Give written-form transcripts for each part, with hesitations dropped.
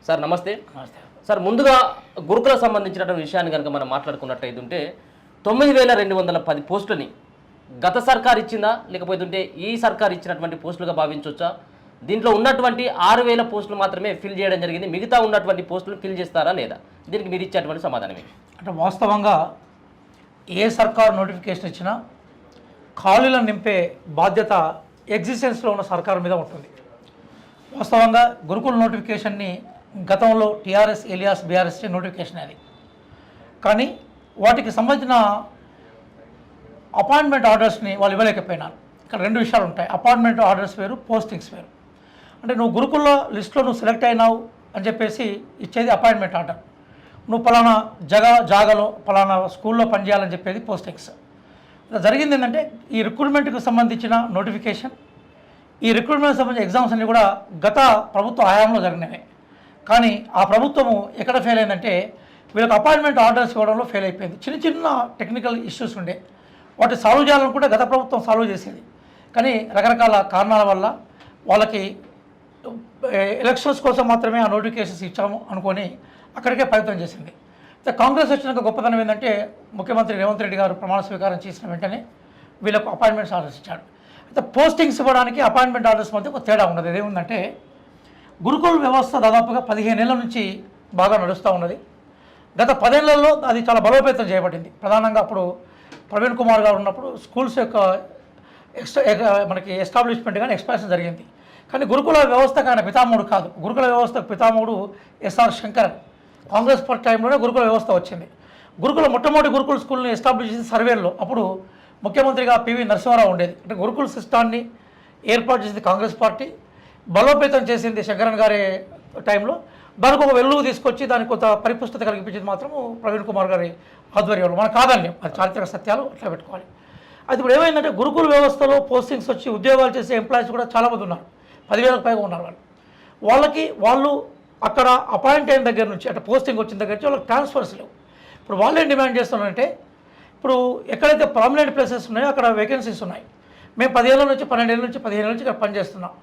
Sir నమస్తే. Sir ముందుగా గురుకుల సంబంధించినటువంటి విషయాన్ని కనుక మనం మాట్లాడుకున్నట్టయితే ఉంటే 9210 పోస్టులని గత సర్కార్ ఇచ్చిందా లేకపోతే ఈ సర్కార్ ఇచ్చినటువంటి పోస్టులుగా భావించవచ్చా? దీంట్లో ఉన్నటువంటి 6000 పోస్టులు మాత్రమే ఫిల్ చేయడం జరిగింది, మిగతా ఉన్నటువంటి పోస్టులు ఫిల్ చేస్తారా లేదా? దీనికి మీరు ఇచ్చేటువంటి సమాధానమే. అంటే వాస్తవంగా ఏ సర్కారు నోటిఫికేషన్ ఇచ్చినా ఖాళీలను నింపే బాధ్యత ఎగ్జిస్టెన్స్లో ఉన్న సర్కారు మీద ఉంటుంది. వాస్తవంగా గురుకుల నోటిఫికేషన్ని గతంలో టీఆర్ఎస్ ఎలియాస్ బీఆర్ఎస్ నోటిఫికేషన్ అది, కానీ వాటికి సంబంధించిన అపాయింట్మెంట్ ఆర్డర్స్ని వాళ్ళు ఇవ్వలేకపోయినారు. ఇక్కడ రెండు విషయాలు ఉంటాయి, అపాయింట్మెంట్ ఆర్డర్స్ వేరు, పోస్టింగ్స్ వేరు. అంటే నువ్వు గురుకుల లిస్టులో నువ్వు సెలెక్ట్ అయినావు అని చెప్పేసి ఇచ్చేది అపాయింట్మెంట్ ఆర్డర్, నువ్వు పలానా జాగాలో పలానా స్కూల్లో పనిచేయాలని చెప్పేది పోస్టింగ్స్. జరిగింది ఏంటంటే ఈ రిక్రూట్మెంట్కి సంబంధించిన నోటిఫికేషన్, ఈ రిక్రూట్మెంట్కి సంబంధించిన ఎగ్జామ్స్ అన్నీ కూడా గత ప్రభుత్వ హయాంలో జరిగినవి. కానీ ఆ ప్రభుత్వము ఎక్కడ ఫెయిల్ అయిందంటే వీళ్ళకి అపాయింట్మెంట్ ఆర్డర్స్ ఇవ్వడంలో ఫెయిల్ అయిపోయింది. చిన్న చిన్న టెక్నికల్ ఇష్యూస్ ఉండే, వాటి సాల్వ్ చేయాలనుకుంటే గత ప్రభుత్వం సాల్వ్ చేసేది, కానీ రకరకాల కారణాల వల్ల వాళ్ళకి ఎలక్షన్స్ కోసం మాత్రమే ఆ నోటిఫికేషన్స్ ఇచ్చాము అనుకొని అక్కడికే ప్రయత్నం చేసింది. కాంగ్రెస్ వచ్చినాక గొప్పతనం ఏంటంటే ముఖ్యమంత్రి రేవంత్ రెడ్డి గారు ప్రమాణ స్వీకారం చేసిన వెంటనే వీళ్ళకు అపాయింట్మెంట్స్ ఆర్డర్స్ ఇచ్చాడు. అయితే పోస్టింగ్స్ ఇవ్వడానికి అపాయింట్మెంట్ ఆర్డర్స్ మధ్య ఒక తేడా ఉన్నది. అదేముందంటే గురుకుల వ్యవస్థ దాదాపుగా 15 ఏళ్ల నుంచి బాగా నడుస్తూ ఉన్నది. గత 10 ఏళ్లలో అది చాలా బలోపేతం చేయబడింది. ప్రధానంగా అప్పుడు ప్రవీణ్ కుమార్ గారు ఉన్నప్పుడు స్కూల్స్ యొక్క మనకి ఎస్టాబ్లిష్మెంట్ కానీ ఎక్స్పాన్షన్ జరిగింది. కానీ గురుకుల వ్యవస్థకు ఆయన పితామహుడు కాదు, గురుకుల వ్యవస్థకు పితామహుడు ఎస్ఆర్ శంకరన్. కాంగ్రెస్ పార్టీ టైంలోనే గురుకుల వ్యవస్థ వచ్చింది. మొట్టమొదటి గురుకుల స్కూల్ని ఎస్టాబ్లిష్ చేసిన సర్వేలో అప్పుడు ముఖ్యమంత్రిగా పివి నరసింహారావు ఉండేది. అంటే గురుకుల సిస్టాన్ని ఏర్పాటు చేసింది కాంగ్రెస్ పార్టీ, బలోపేతం చేసింది శంకరన్ గారి టైంలో. దానికి ఒక వెలుగు తీసుకొచ్చి దానికి కొంత పరిపుష్టత కలిగించింది మాత్రము ప్రవీణ్ కుమార్ గారి ఆధ్వర్యంలో. మన కాదన్యం, అది చారిత్రక సత్యాలు అట్లా పెట్టుకోవాలి. అది ఇప్పుడు ఏమైందంటే గురుకుల వ్యవస్థలో పోస్టింగ్స్ వచ్చి ఉద్యోగాలు చేసే ఎంప్లాయీస్ కూడా చాలామంది ఉన్నారు, 10,000కు పైగా ఉన్నారు. వాళ్ళు అక్కడ అపాయింట్ అయిన దగ్గర నుంచి అంటే పోస్టింగ్ వచ్చిన దగ్గర నుంచి వాళ్ళకి ట్రాన్స్ఫర్స్ లేవు. ఇప్పుడు వాళ్ళు ఏం డిమాండ్ చేస్తున్నారంటే ఇప్పుడు ఎక్కడైతే పర్మనెంట్ ప్లేసెస్ ఉన్నాయో అక్కడ వేకెన్సీస్ ఉన్నాయి, మేము 10 ఏళ్ళ నుంచి 12 ఏళ్ళ నుంచి 15 ఏళ్ళ నుంచి ఇక్కడ పనిచేస్తున్నాం,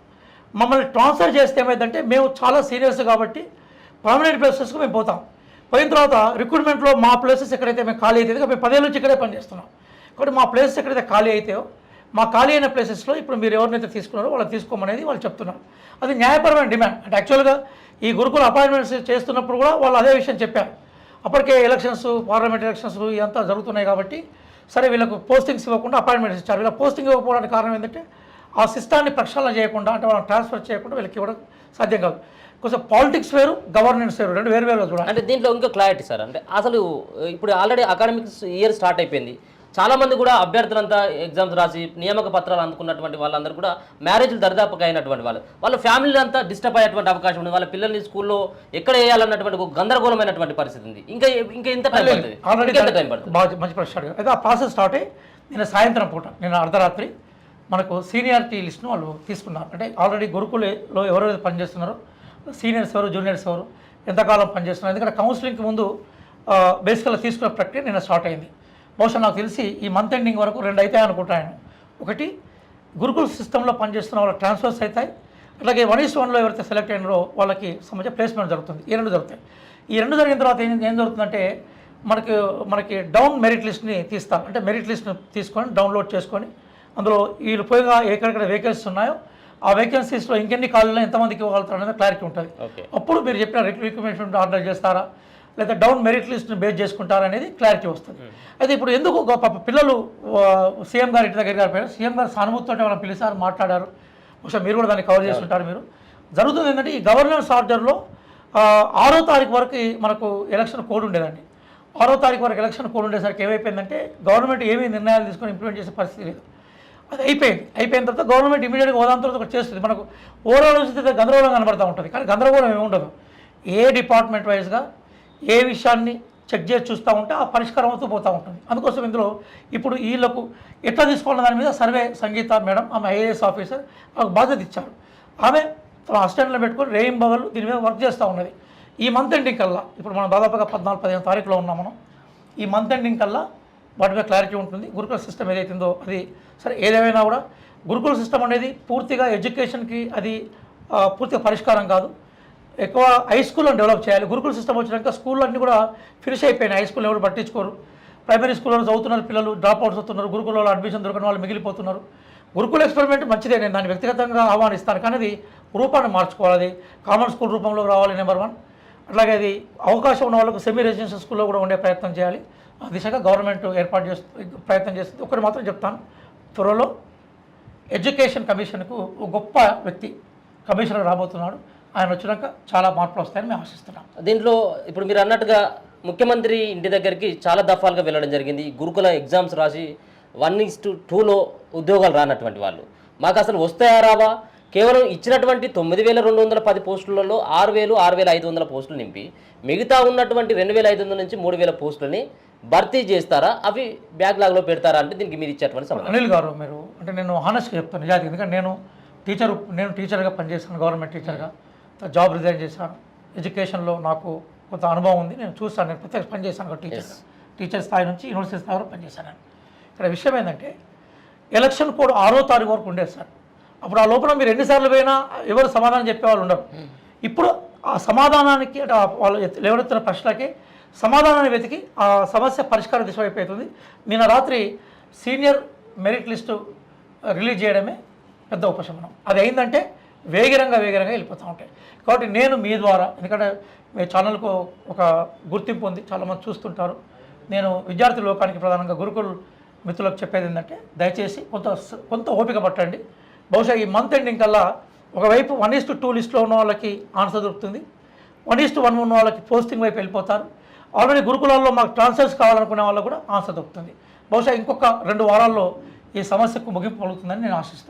మమ్మల్ని ట్రాన్స్ఫర్ చేస్తే ఏమైందంటే మేము చాలా సీనియర్స్ కాబట్టి పర్మనెంట్ ప్లేసెస్కి మేము పోతాం, పోయిన తర్వాత రిక్రూట్మెంట్లో మా ప్లేసెస్ ఎక్కడైతే మేము ఖాళీ అయితే మేము 10 ఏళ్ళ నుంచి ఇక్కడే పనిచేస్తున్నాం కాబట్టి మా ప్లేసెస్ ఎక్కడైతే ఖాళీ అయితాయో మా ఖాళీ అయిన ప్లేసెస్లో ఇప్పుడు మీరు ఎవరినైతే తీసుకున్నారో వాళ్ళని తీసుకోమనేది వాళ్ళు చెప్తున్నారు. అది న్యాయపరమైన డిమాండ్. అంటే యాక్చువల్గా ఈ గురుకుల అపాయింట్మెంట్స్ చేస్తున్నప్పుడు కూడా వాళ్ళు అదే విషయం చెప్పారు. అప్పటికే ఎలక్షన్స్, పార్లమెంట్ ఎలక్షన్స్ ఇదంతా జరుగుతున్నాయి కాబట్టి సరే వీళ్ళకు పోస్టింగ్స్ ఇవ్వకుండా అపాయింట్మెంట్స్ ఇచ్చారు. వీళ్ళ పోస్టింగ్ ఇవ్వకపోవడానికి కారణం ఏంటంటే ఆ సిస్టాన్ని ప్రక్షాళన చేయకుండా, అంటే వాళ్ళని ట్రాన్స్ఫర్ చేయకుండా వీళ్ళకి ఇవ్వడం సాధ్యం కాదు. కొంచెం పాలిటిక్స్ వేరు, గవర్నెన్స్ వేరు, రెండు వేరు చూడాలి. అంటే దీంట్లో ఇంకా క్లారిటీ సార్, అంటే అసలు ఇప్పుడు ఆల్రెడీ అకాడమిక్స్ ఇయర్ స్టార్ట్ అయిపోయింది, చాలామంది కూడా అభ్యర్థులంతా ఎగ్జామ్స్ రాసి నియామక పత్రాలు అందుకున్నటువంటి వాళ్ళందరూ కూడా మ్యారేజ్లు దరిదాపుగా అయినటువంటి వాళ్ళ ఫ్యామిలీ అంతా డిస్టర్బ్ అయ్యేటువంటి అవకాశం ఉంది, వాళ్ళ పిల్లల్ని స్కూల్లో ఎక్కడ వేయాలన్నటువంటి ఒక గందరగోళమైనటువంటి పరిస్థితి ఉంది. ఇంకా ఎంత టైం పడుతుంది? ఆల్రెడీ టైం పడుతుంది. మంచి ప్రశ్న. అయితే ఆ ప్రాసెస్ స్టార్ట్ అయ్యి నిన్న సాయంత్రం పూట, నిన్న అర్ధరాత్రి మనకు సీనియారిటీ లిస్ట్ను వాళ్ళు తీసుకున్నారు. అంటే ఆల్రెడీ గురుకులలో ఎవరెవరు పనిచేస్తున్నారో, సీనియర్స్ ఎవరు, జూనియర్స్ ఎవరు, ఎంతకాలం పనిచేస్తున్నారు, ఎందుకంటే కౌన్సిలింగ్కి ముందు బేసికల్గా తీసుకునే ప్రక్రియ నిన్న స్టార్ట్ అయింది. బహుశా నాకు తెలిసి ఈ మంత్ ఎండింగ్ వరకు 2 అవుతాయి అనుకుంటాను. ఒకటి గురుకుల సిస్టంలో పనిచేస్తున్న వాళ్ళ ట్రాన్స్ఫర్స్ అవుతాయి, అట్లాగే 1:1లో ఎవరైతే సెలెక్ట్ అయినారో వాళ్ళకి సంబంధించిన ప్లేస్మెంట్ జరుగుతుంది. ఈ 2 జరుగుతాయి. ఈ 2 జరిగిన తర్వాత ఏం జరుగుతుందంటే మనకి డౌన్ మెరిట్ లిస్ట్ని తీస్తారు. అంటే మెరిట్ లిస్ట్ని తీసుకొని డౌన్లోడ్ చేసుకొని అందులో వీళ్ళు పోయిగా ఎక్కడెక్కడ వేకెన్సీస్ ఉన్నాయో ఆ వేకెన్సీస్లో ఇంకెన్ని ఖాళీలో ఎంతమందికి ఇవ్వగలుగుతారు అనేది క్లారిటీ ఉంటుంది. అప్పుడు మీరు చెప్పిన రిక్రూట్మెంట్ ఆర్డర్ చేస్తారా లేదా డౌన్ మెరిట్ లిస్ట్ని బేస్ చేసుకుంటారా అనేది క్లారిటీ వస్తుంది. అయితే ఇప్పుడు ఎందుకు పిల్లలు సీఎం గారి ఇంటి దగ్గరికి పోయారు, సీఎం గారు సానుభూతితో వాళ్ళని పిలిచారు, మాట్లాడారు. బహుశా మీరు కూడా దాన్ని కవర్ చేస్తుంటారు. మీరు జరుగుతుంది ఏంటంటే ఈ గవర్నెన్స్ ఆర్డర్లో 6వ తారీఖు వరకు మనకు ఎలక్షన్ కోడ్ ఉండేదండి. 6వ తారీఖు వరకు ఎలక్షన్ కోడ్ ఉండేసరికి ఏమైపోయిందంటే గవర్నమెంట్ ఏమీ నిర్ణయాలు తీసుకొని ఇంప్లిమెంట్ చేసే పరిస్థితి లేదు. అది అయిపోయిన తర్వాత గవర్నమెంట్ ఇమీడియట్గా హోదాం తర్వాత ఒకటి చేస్తుంది. మనకు ఓవరాల్ చూస్తే గందరగోళం కనబడుతూ ఉంటుంది, కానీ గందరగోళం ఏమి ఉండదు. ఏ డిపార్ట్మెంట్ వైజ్గా ఏ విషయాన్ని చెక్ చేసి చూస్తూ ఉంటే ఆ పరిష్కారం అవుతూ పోతూ ఉంటుంది. అందుకోసం ఇందులో ఇప్పుడు వీళ్ళకు ఎట్లా తీసుకోవాలన్న దాని మీద సర్వే సంగీత మేడం, ఆమె ఐఏఎస్ ఆఫీసర్, ఆమెకు బాధ్యత ఇచ్చారు. ఆమె తన అసిస్టెంట్లో పెట్టుకొని రేయింబవళ్ళు దీని మీద వర్క్ చేస్తూ ఉన్నది. ఈ మంత్ ఎండింగ్ కల్లా, ఇప్పుడు మనం దాదాపుగా 14-15 తారీఖులో ఉన్నాం మనం, ఈ మంత్ ఎండింగ్ కల్లా వాటి మీద క్లారిటీ ఉంటుంది. గురుకుల సిస్టమ్ ఏదైతుందో అది సరే ఏదేమైనా కూడా గురుకుల సిస్టమ్ అనేది పూర్తిగా ఎడ్యుకేషన్కి అది పూర్తిగా పరిష్కారం కాదు. ఎక్కువ హై స్కూల్లో డెవలప్ చేయాలి. గురుకుల సిస్టమ్ వచ్చినాక స్కూళ్ళు అన్నీ కూడా ఫినిష్ అయిపోయినాయి. హై స్కూల్ ఎవరు పట్టించుకోరు. ప్రైమరీ స్కూల్లో చదువుతున్నారు పిల్లలు, డ్రాప్ అవుట్స్ అవుతున్నారు. గురుకులలో అడ్మిషన్ దొరకని వాళ్ళు మిగిలిపోతున్నారు. గురుకుల ఎక్స్పెరిమెంట్ మంచిదే, నేను దాన్ని వ్యక్తిగతంగా ఆహ్వానిస్తాను. కానీ అది రూపాన్ని మార్చుకోవాలి. అది కామన్ స్కూల్ రూపంలో రావాలి నెంబర్ 1. అట్లాగే అది అవకాశం ఉన్న వాళ్ళకు సెమీ రెసిడెన్షియల్ స్కూల్లో కూడా ఉండే ప్రయత్నం చేయాలి. ఆ దిశగా గవర్నమెంట్ ఏర్పాటు ప్రయత్నం చేస్తుంది. ఒకటి మాత్రం చెప్తాను, త్వరలో ఎడ్యుకేషన్ కమిషన్కు ఒక గొప్ప వ్యక్తి కమిషనర్ రాబోతున్నాడు. ఆయన వచ్చినాక చాలా మార్పులు వస్తాయని మేము ఆశిస్తున్నాం. దీంట్లో ఇప్పుడు మీరు అన్నట్టుగా ముఖ్యమంత్రి ఇంటి దగ్గరికి చాలా దఫాలుగా వెళ్ళడం జరిగింది. గురుకుల ఎగ్జామ్స్ రాసి 1:2లో ఉద్యోగాలు రానటువంటి వాళ్ళు మాకు అసలు వస్తాయా రావా, కేవలం ఇచ్చినటువంటి 9,210 పోస్టులలో 6,500 పోస్టులు నింపి మిగతా ఉన్నటువంటి 2,500 నుంచి 3,000 పోస్టులని భర్తీ చేస్తారా, అవి బ్యాక్లాగ్లో పెడతారా అంటే దీనికి మీరు ఇచ్చేటువంటి సమాధానం. అనిల్ గారు, మీరు అంటే నేను హానెస్ట్గా చెప్తాను నిజాయితీ, ఎందుకంటే నేను టీచర్గా పనిచేశాను, గవర్నమెంట్ టీచర్గా. జాబ్ రిజైన్ చేశాను. ఎడ్యుకేషన్లో నాకు కొంత అనుభవం ఉంది, నేను చూస్తాను. నేను ప్రత్యేక పనిచేశాను ఒక టీచర్ స్థాయి నుంచి యూనివర్సిటీ స్థాయి వరకు పనిచేశాను. ఇక్కడ విషయం ఏంటంటే ఎలక్షన్ కోడ్ 6వ తారీఖు వరకు ఉండేది సార్. అప్పుడు ఆ లోపల మీరు ఎన్నిసార్లు పోయినా ఎవరు సమాధానం చెప్పేవాళ్ళు ఉండరు. ఇప్పుడు ఆ సమాధానానికి అంటే వాళ్ళు లేవనెత్తిన ప్రశ్నలకి సమాధానాన్ని వెతికి ఆ సమస్య పరిష్కార దిశ వైపు అవుతుంది. నిన్న రాత్రి సీనియర్ మెరిట్ లిస్టు రిలీజ్ చేయడమే పెద్ద ఉపశమనం. అది అయిందంటే వేగరంగా వెళ్ళిపోతూ ఉంటాయి. కాబట్టి నేను మీ ద్వారా, ఎందుకంటే మీ ఛానల్కు ఒక గుర్తింపు ఉంది, చాలామంది చూస్తుంటారు. నేను విద్యార్థి లోకానికి ప్రధానంగా గురుకుల్ మిత్రులకు చెప్పేది ఏంటంటే దయచేసి కొంత ఓపిక పట్టండి. బహుశా ఈ మంత్ ఎండింగ్ కల్లా ఒకవైపు 1:2 లిస్టులో ఉన్న వాళ్ళకి ఆన్సర్ దొరుకుతుంది, 1:1 ఉన్న వాళ్ళకి పోస్టింగ్ వైపు వెళ్ళిపోతారు. ఆల్రెడీ గురుకులాల్లో మాకు ట్రాన్స్ఫర్స్ కావాలనుకునే వాళ్ళకు కూడా ఆన్సర్ దొరుకుతుంది. బహుశా ఇంకొక 2 వారాల్లో ఈ సమస్యకు ముగింపు కలుగుతుందని నేను ఆశిస్తున్నాను.